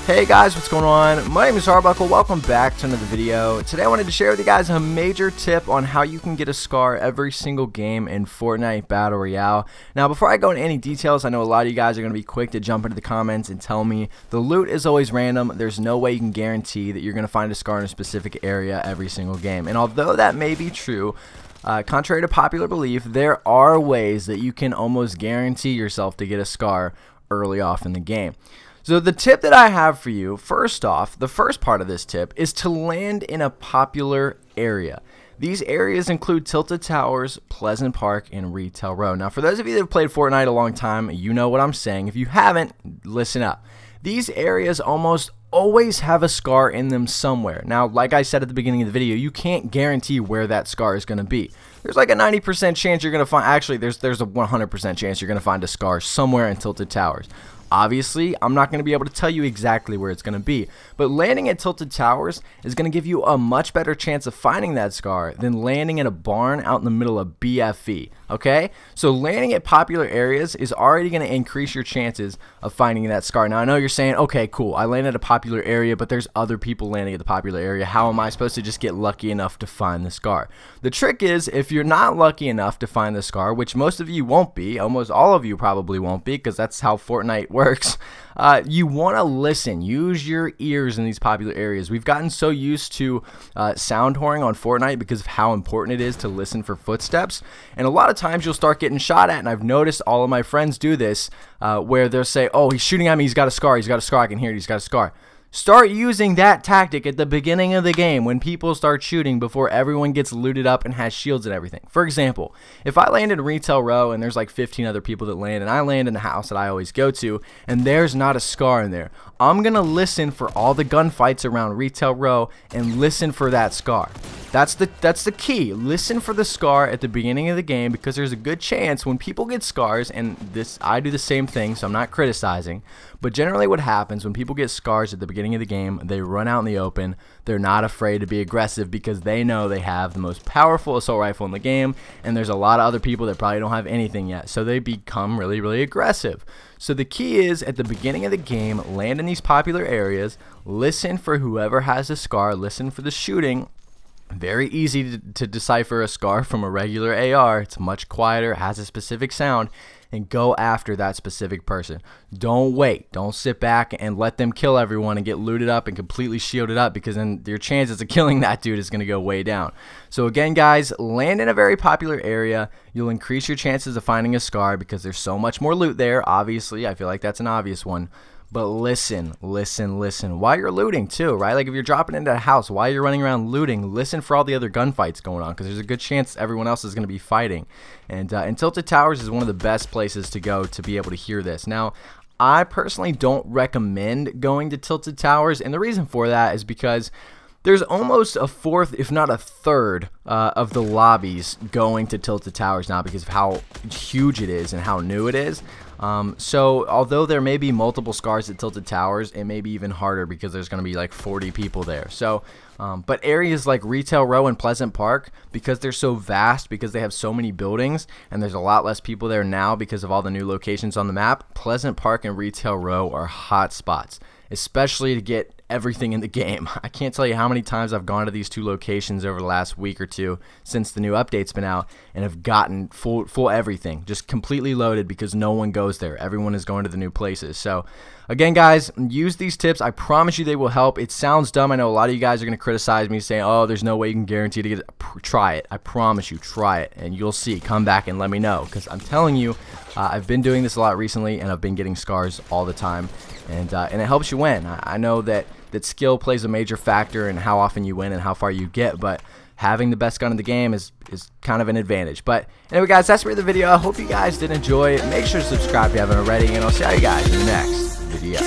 Hey guys, what's going on? My name is Arbuckle. Welcome back to another video. Today I wanted to share with you guys a major tip on how you can get a scar every single game in Fortnite Battle Royale. Now before I go into any details, I know a lot of you guys are going to be quick to jump into the comments and tell me the loot is always random. There's no way you can guarantee that you're going to find a scar in a specific area every single game. And although that may be true, contrary to popular belief, there are ways that you can almost guarantee yourself to get a scar early off in the game. So the tip that I have for you, first off, the first part of this tip is to land in a popular area. These areas include Tilted Towers, Pleasant Park, and Retail Row. Now for those of you that have played Fortnite a long time, you know what I'm saying. If you haven't, listen up. These areas almost always have a scar in them somewhere. Now, like I said at the beginning of the video, you can't guarantee where that scar is going to be. There's like a 90% chance you're going to find, actually there's a 100% chance you're going to find a scar somewhere in Tilted Towers. Obviously, I'm not going to be able to tell you exactly where it's going to be, but landing at Tilted Towers is going to give you a much better chance of finding that scar than landing in a barn out in the middle of BFE, okay? So landing at popular areas is already going to increase your chances of finding that scar. Now, I know you're saying, okay, cool, I landed at a popular area, but there's other people landing at the popular area. How am I supposed to just get lucky enough to find the scar? The trick is, if you're not lucky enough to find the scar, which most of you won't be, almost all of you probably won't be, because that's how Fortnite works, you want to listen. Use your ears in these popular areas. We've gotten so used to sound whoring on Fortnite because of how important it is to listen for footsteps, and a lot of times you'll start getting shot at, and I've noticed all of my friends do this, where they'll say, oh, he's shooting at me, he's got a scar, I can hear it, he's got a scar. Start using that tactic at the beginning of the game when people start shooting before everyone gets looted up and has shields and everything. For example, if I land in Retail Row and there's like 15 other people that land, and I land in the house that I always go to and there's not a scar in there, I'm going to listen for all the gunfights around Retail Row and listen for that scar. That's the key. Listen for the scar at the beginning of the game, because there's a good chance when people get scars, and I do the same thing, so I'm not criticizing, but generally what happens when people get scars at the beginning of the game, they run out in the open. They're not afraid to be aggressive because they know they have the most powerful assault rifle in the game, and there's a lot of other people that probably don't have anything yet, so they become really, really aggressive. So the key is, at the beginning of the game, land in these popular areas, listen for whoever has a scar, listen for the shooting. Very easy to decipher a scar from a regular AR. It's much quieter, has a specific sound, and go after that specific person. Don't wait. Don't sit back and let them kill everyone and get looted up and completely shielded up, because then your chances of killing that dude is going to go way down. So again, guys, land in a very popular area. You'll increase your chances of finding a scar because there's so much more loot there. Obviously, I feel like that's an obvious one. But listen while you're looting too, right? Like if you're dropping into a house while you're running around looting, listen for all the other gunfights going on, because there's a good chance everyone else is going to be fighting. And Tilted Towers is one of the best places to go to be able to hear this. Now, I personally don't recommend going to Tilted Towers, and the reason for that is because there's almost a fourth, if not a third, of the lobbies going to Tilted Towers now because of how huge it is and how new it is. So although there may be multiple scars at Tilted Towers, it may be even harder because there's going to be like 40 people there. So, but areas like Retail Row and Pleasant Park, because they're so vast, because they have so many buildings, and there's a lot less people there now because of all the new locations on the map, Pleasant Park and Retail Row are hot spots, especially to get everything in the game. I can't tell you how many times I've gone to these two locations over the last week or two since the new update's been out and have gotten full everything, just completely loaded, because no one goes there. Everyone is going to the new places. So again, guys, use these tips. I promise you they will help. It sounds dumb. I know a lot of you guys are going to criticize me saying, oh, there's no way you can guarantee to get it. Try it. I promise you, try it, and you'll see. Come back and let me know, because I'm telling you, I've been doing this a lot recently, and I've been getting scars all the time, and it helps you win. I know that skill plays a major factor in how often you win and how far you get, but having the best gun in the game is kind of an advantage. But anyway, guys, that's for the video. I hope you guys did enjoy it. Make sure to subscribe if you haven't already, and I'll see you guys in the next video.